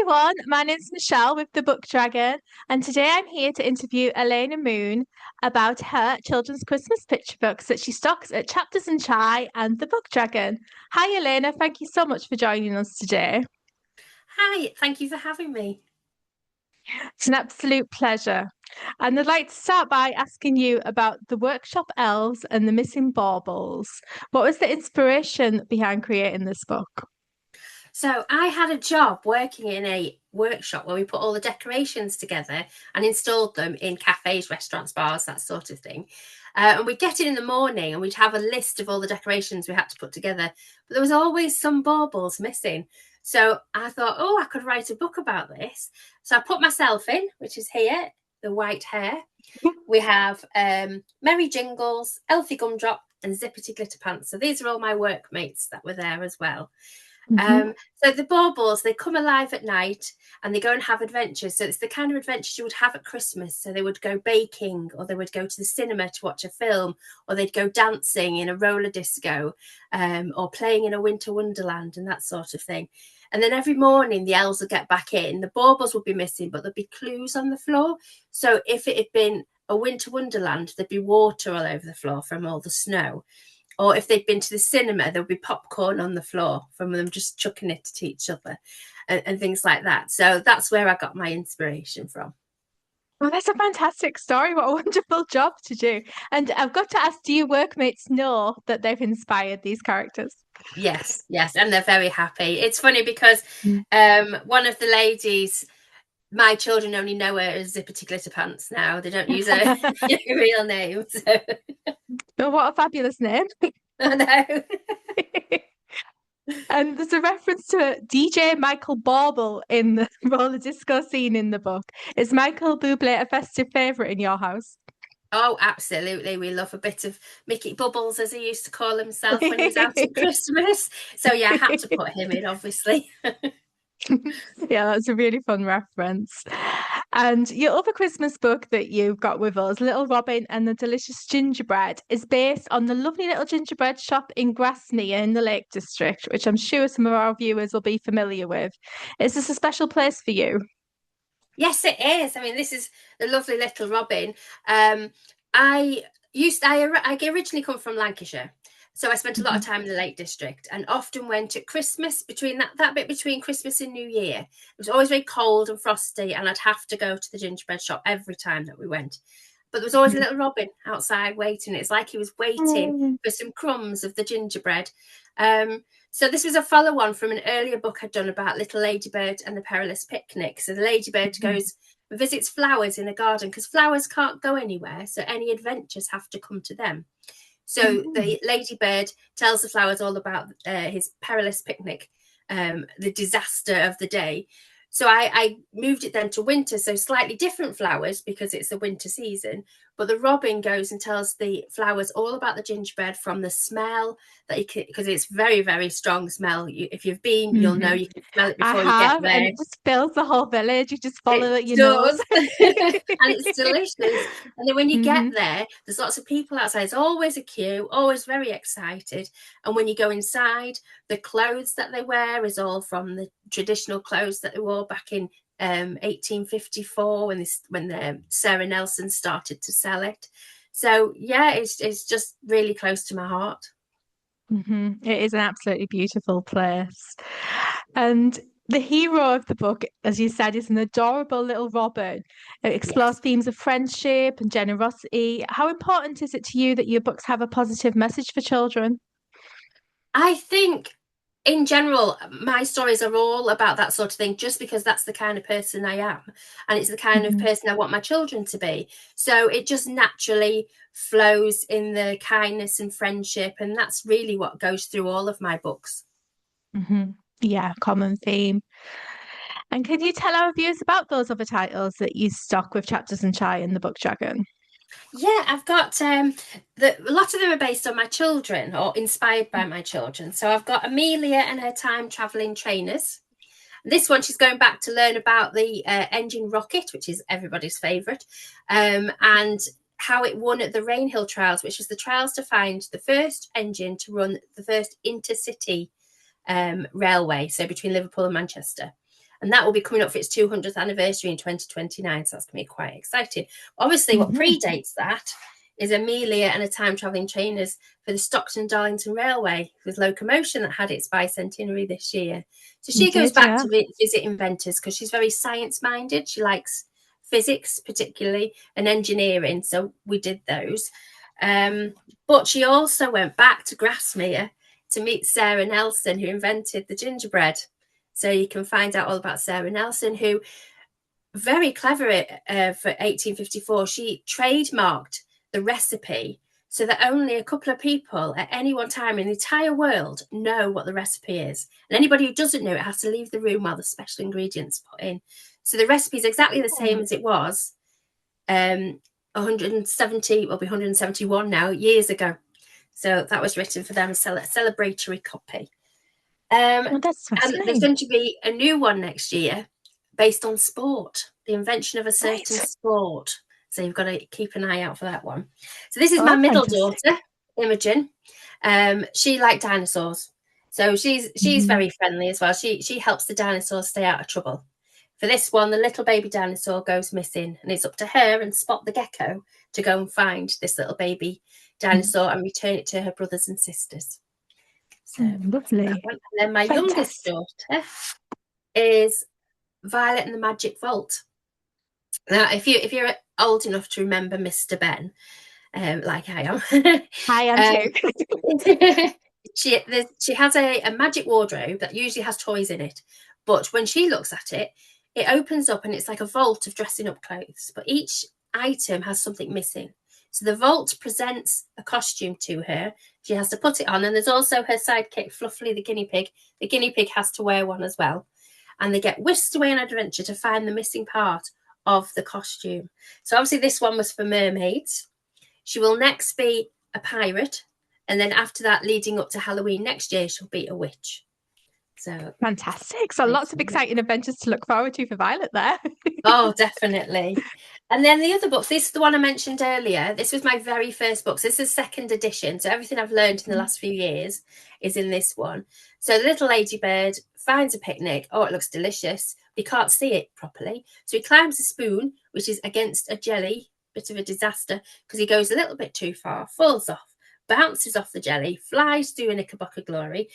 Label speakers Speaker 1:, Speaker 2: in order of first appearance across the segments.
Speaker 1: everyone, my name's Michelle with the Book Dragon, and today I'm here to interview Elaina Moon about her children's Christmas picture books that she stocks at Chapters and Chai and the Book Dragon. Hi, Elaina, thank you so much for joining us today.
Speaker 2: Hi, thank you for having me.
Speaker 1: It's an absolute pleasure. And I'd like to start by asking you about the workshop elves and the missing baubles. What was the inspiration behind creating this book?
Speaker 2: So, I had a job working in a workshop where we put all the decorations together and installed them in cafes, restaurants, bars, that sort of thing. And we'd get in the morning and we'd have a list of all the decorations we had to put together, but there was always some baubles missing. So, I thought, oh, I could write a book about this. So, I put myself in, which is here, the white hair. We have Merry Jingles, Elfie Gumdrop, and Zippity Glitter Pants. So, these are all my workmates that were there as well.
Speaker 1: Mhm.
Speaker 2: So the baubles, they come alive at night and they go and have adventures. So it's the kind of adventures you would have at Christmas. So they would go baking, or they would go to the cinema to watch a film, or they'd go dancing in a roller disco, or playing in a winter wonderland and that sort of thing. And then every morning the elves would get back in. The baubles would be missing, but there'd be clues on the floor. So if it had been a winter wonderland, there'd be water all over the floor from all the snow. Or if they'd been to the cinema, there'll be popcorn on the floor from them just chucking it at each other, and things like that. So that's where I got my inspiration from.
Speaker 1: Well, that's a fantastic story. What a wonderful job to do. And I've got to ask, do your workmates know that they've inspired these characters?
Speaker 2: Yes, yes, and they're very happy. It's funny because
Speaker 1: Mm.
Speaker 2: one of the ladies, my children only know her as Zippity Glitter Pants now. They don't use her real name. So
Speaker 1: Oh, what a fabulous name.
Speaker 2: I know.
Speaker 1: And there's a reference to DJ Michael Bauble in the roller disco scene in the book. Is Michael Bublé a festive favourite in your house?
Speaker 2: Oh, absolutely. We love a bit of Mickey Bubbles, as he used to call himself when he was out at Christmas. So, yeah, I had to put him in, obviously.
Speaker 1: Yeah, that's a really fun reference. And your other Christmas book that you've got with us, Little Robin and the Delicious Gingerbread, is based on the lovely little gingerbread shop in Grasmere in the Lake District, which I'm sure some of our viewers will be familiar with. Is this a special place for you?
Speaker 2: Yes, it is. I mean, this is the lovely Little Robin. Um, I I originally come from Lancashire. So I spent a lot of
Speaker 1: Mhm.
Speaker 2: time in the Lake District and often went at Christmas, between that bit between Christmas and New Year. It was always very cold and frosty, and I'd have to go to the gingerbread shop every time that we went. But there was always a little robin outside waiting. It's like he was waiting
Speaker 1: Mhm.
Speaker 2: for some crumbs of the gingerbread. So this was a follow-on from an earlier book I'd done about Little Ladybird and the Perilous Picnic. So the ladybird
Speaker 1: Mhm.
Speaker 2: goes and visits flowers in a garden because flowers can't go anywhere, so any adventures have to come to them. So
Speaker 1: Mhm.
Speaker 2: the ladybird tells the flowers all about his perilous picnic, the disaster of the day. So I moved it then to winter, so slightly different flowers because it's the winter season. But the robin goes and tells the flowers all about the gingerbread from the smell that you can, because it's very, very strong smell. If you've been, you'll know
Speaker 1: Mhm.
Speaker 2: you can smell it
Speaker 1: I
Speaker 2: before you get
Speaker 1: have, and
Speaker 2: there.
Speaker 1: it just fills the whole village. You just follow
Speaker 2: It
Speaker 1: it, your nose.
Speaker 2: does. And it's delicious. And then when you get
Speaker 1: Hmm.
Speaker 2: there, there's lots of people outside. It's always a queue, always very excited. And when you go inside, the clothes that they wear is all from the traditional clothes that they wore back in 1854 when Sarah Nelson started to sell it. So yeah, it's just really close to my heart.
Speaker 1: It is an absolutely beautiful place. And the hero of the book, as you said, is an adorable little Robin. It
Speaker 2: Yes.
Speaker 1: explores themes of friendship and generosity. How important is it to you that your books have a positive message for children?
Speaker 2: I think in general, my stories are all about that sort of thing, just because that's the kind of person I am. And it's the kind of
Speaker 1: Hmm.
Speaker 2: person I want my children to be. So it just naturally flows in the kindness and friendship. And that's really what goes through all of my books.
Speaker 1: Hmm. Yeah, common theme. And can you tell our viewers about those other titles that you stock with Chapters and Chai in the Book Dragon?
Speaker 2: Yeah, I've got a lot of them are based on my children or inspired by my children. So I've got Amelia and her time traveling trainers. This one, she's going back to learn about the engine rocket, which is everybody's favourite, and how it won at the Rainhill Trials, which was the trials to find the first engine to run the first intercity railway, so between Liverpool and Manchester. and that will be coming up for its 200th anniversary in 2029. So that's going to be quite exciting. Obviously, what predates that is Amelia and a Time Travelling Trainers for the Stockton-Darlington Railway with locomotion that had its bicentenary this year. So she goes back to visit inventors because she's very science-minded. She likes physics particularly and engineering. So we did those. But she also went back to Grasmere to meet Sarah Nelson, who invented the gingerbread. So you can find out all about Sarah Nelson, who, very clever for 1854, she trademarked the recipe so that only a couple of people at any one time in the entire world know what the recipe is. And anybody who doesn't know it has to leave the room while the special ingredients are put in. So the recipe is exactly the same as it was 170, will be 171 now, years ago. So that was written for them, a celebratory copy. And there's going to be a new one next year based on sport, the invention of a certain sport. So you've got to keep an eye out for that one. So this is my middle daughter, Imogen. She liked dinosaurs. So she's very friendly as well. She helps the dinosaurs stay out of trouble. For this one, the little baby dinosaur goes missing, and it's up to her and Spot the gecko to go and find this little baby dinosaur and return it to her brothers and sisters. So
Speaker 1: lovely.
Speaker 2: And then my youngest daughter is Violet and the Magic Vault. Now, if you're old enough to remember Mr. Ben, like I am,
Speaker 1: I am
Speaker 2: too. She has a magic wardrobe that usually has toys in it, but when she looks at it, it opens up and it's like a vault of dressing up clothes. But each item has something missing. So the vault presents a costume to her. She has to put it on. And there's also her sidekick, Fluffy the guinea pig. The guinea pig has to wear one as well. And they get whisked away on an adventure to find the missing part of the costume. So obviously this one was for mermaids. She will next be a pirate. And then after that, leading up to Halloween next year, she'll be a witch. So
Speaker 1: fantastic. So lots of exciting adventures to look forward to for Violet there.
Speaker 2: Oh, definitely. And then the other books, this is the one I mentioned earlier. This was my very first book. So this is second edition. So everything I've learned in the last few years is in this one. So the little ladybird finds a picnic. Oh, it looks delicious. He can't see it properly. So he climbs a spoon, which is against a jelly, bit of a disaster, because he goes a little bit too far, falls off, bounces off the jelly, flies through a knickerbocker glory,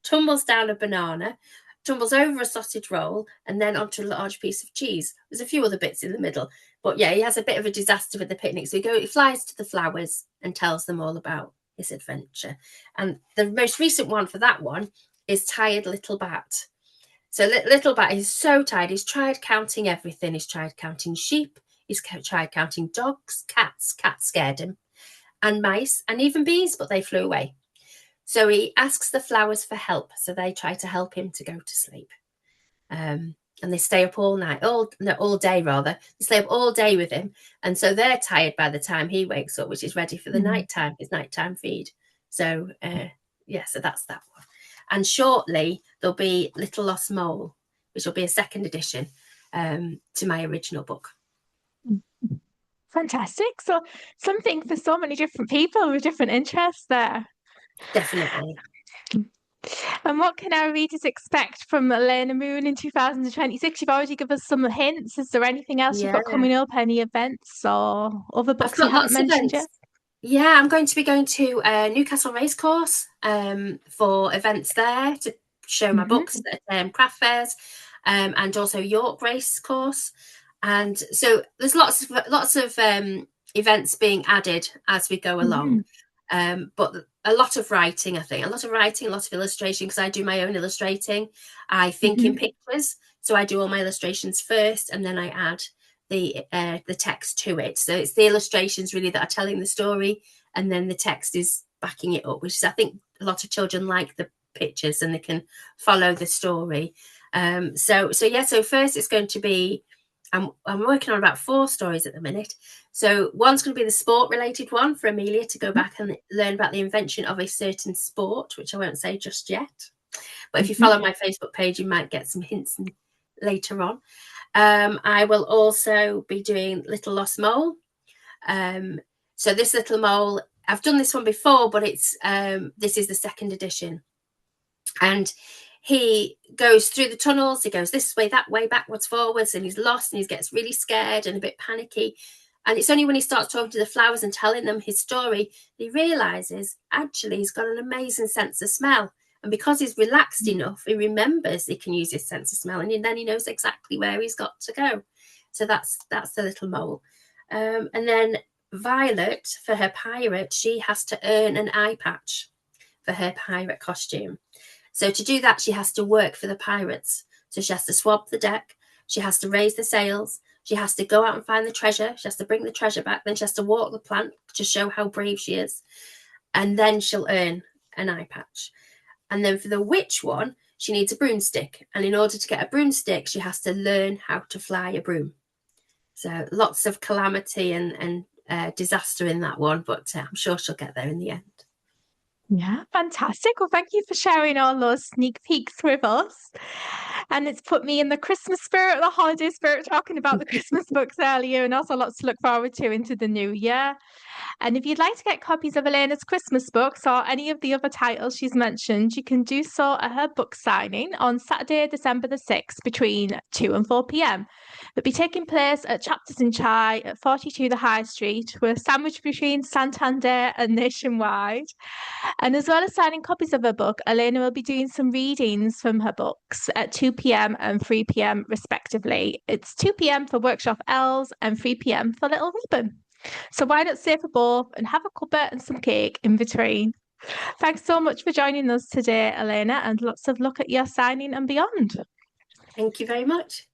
Speaker 2: tumbles down a banana, tumbles over a sausage roll, and then onto a large piece of cheese. There's a few other bits in the middle. But yeah, he has a bit of a disaster with the picnic. So he flies to the flowers and tells them all about his adventure. And the most recent one for that one is Tired Little Bat. So Little Bat is so tired. He's tried counting everything. He's tried counting sheep. He's tried counting dogs, cats scared him, and mice, and even bees, but they flew away. So he asks the flowers for help. So they try to help him to go to sleep. And they stay up all night, all day rather. They stay up all day with him. And so they're tired by the time he wakes up, which is ready for the nighttime, his nighttime feed. So, so that's that one. And shortly, there'll be Little Lost Mole, which will be a second edition to my original book.
Speaker 1: Fantastic. So something for so many different people with different interests there.
Speaker 2: Definitely.
Speaker 1: And what can our readers expect from Elaina Moon in 2026? You've already given us some hints. Is there anything else you've got coming up? Any events or other books you haven't mentioned yet?
Speaker 2: Yeah, I'm going to be going to Newcastle Racecourse for events there to show my books at craft fairs, and also York Racecourse. And so there's lots of events being added as we go along. But a lot of writing, I think. A lot of illustration, because I do my own illustrating. I think in pictures. So I do all my illustrations first, and then I add the text to it. So it's the illustrations really that are telling the story, and then the text is backing it up, which is, I think a lot of children like the pictures and they can follow the story. So first it's going to be, I'm working on about 4 stories at the minute. So one's going to be the sport related one for Amelia to go back and learn about the invention of a certain sport, which I won't say just yet. But if you follow my Facebook page, you might get some hints later on. I will also be doing Little Lost Mole. So this little mole, I've done this one before, but it's this is the second edition. And he goes through the tunnels, he goes this way, that way, backwards, forwards, and he's lost and he gets really scared and a bit panicky. And it's only when he starts talking to the flowers and telling them his story, he realizes actually he's got an amazing sense of smell. And because he's relaxed enough, he remembers he can use his sense of smell, and then he knows exactly where he's got to go. So that's the little mole. And then Violet, for her pirate, she has to earn an eye patch for her pirate costume. So to do that, she has to work for the pirates. So she has to swab the deck, she has to raise the sails, she has to go out and find the treasure, she has to bring the treasure back, then she has to walk the plank to show how brave she is, and then she'll earn an eye patch. And then for the witch one, she needs a broomstick, and in order to get a broomstick, she has to learn how to fly a broom. So lots of calamity and disaster in that one, but I'm sure she'll get there in the end.
Speaker 1: Yeah, fantastic. Well, thank you for sharing all those sneak peeks with us. And it's put me in the Christmas spirit, the holiday spirit, talking about the Christmas books earlier, and also lots to look forward to into the new year. And if you'd like to get copies of Elaina's Christmas books or any of the other titles she's mentioned, you can do so at her book signing on Saturday, December the 6th between 2 and 4 p.m. It'll be taking place at Chapters in Chai at 42 The High Street. We're sandwiched between Santander and Nationwide. And as well as signing copies of her book, Elaina will be doing some readings from her books at 2 p.m. and 3 p.m. respectively. It's 2 p.m. for Workshop Elves and 3 p.m. for Little Ribbon. So why not stay for both and have a cuppa and some cake in between? Thanks so much for joining us today, Elaina, and lots of luck at your signing and beyond.
Speaker 2: Thank you very much.